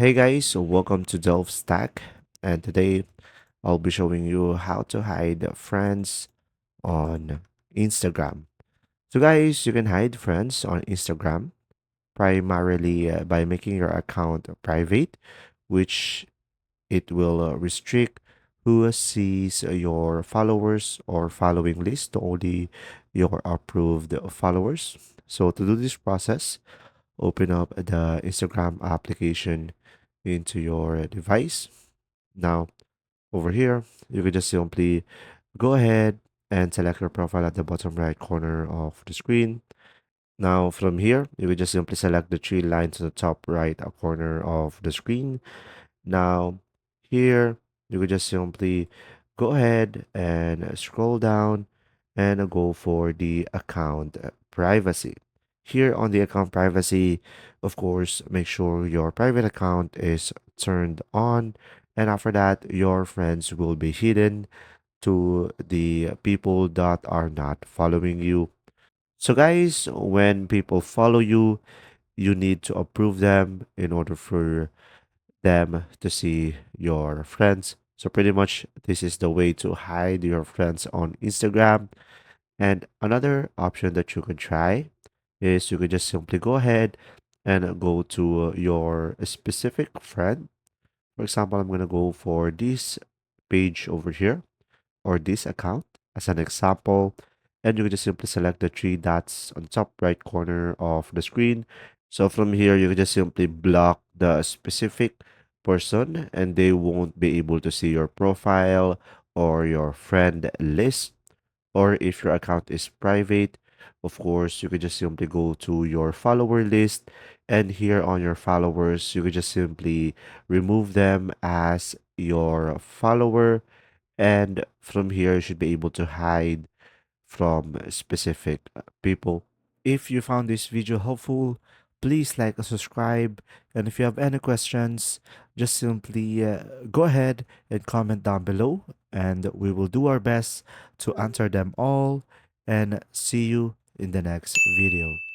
Hey guys, so welcome to Delft Stack, and today I'll be showing you how to hide friends on Instagram. So guys, you can hide friends on Instagram primarily by making your account private, which it will restrict who sees your followers or following list to only your approved followers. So to do this process, open up the Instagram application into your device. Now, over here, you can just simply go ahead and select your profile at the bottom right corner of the screen. Now, from here, you can just simply select the three lines on the top right corner of the screen. Now, here, you could just simply go ahead and scroll down and go for the account privacy. Here on the account privacy, of course, make sure your private account is turned on. And after that, your friends will be hidden to the people that are not following you. So, guys, when people follow you, you need to approve them in order for them to see your friends. So pretty much this is the way to hide your friends on Instagram. And another option that you can try is you could just simply go ahead and go to your specific friend. For example, I'm going to go for this page over here or this account as an example. And you can just simply select the three dots on top right corner of the screen. So from here, you can just simply block the specific person and they won't be able to see your profile or your friend list. Or if your account is private, of course, you could just simply go to your follower list. And here on your followers, you could just simply remove them as your follower, and from here, you should be able to hide from specific people. If you found this video helpful, please like and subscribe. And if you have any questions, just simply go ahead and comment down below, and we will do our best to answer them all. And see you in the next video.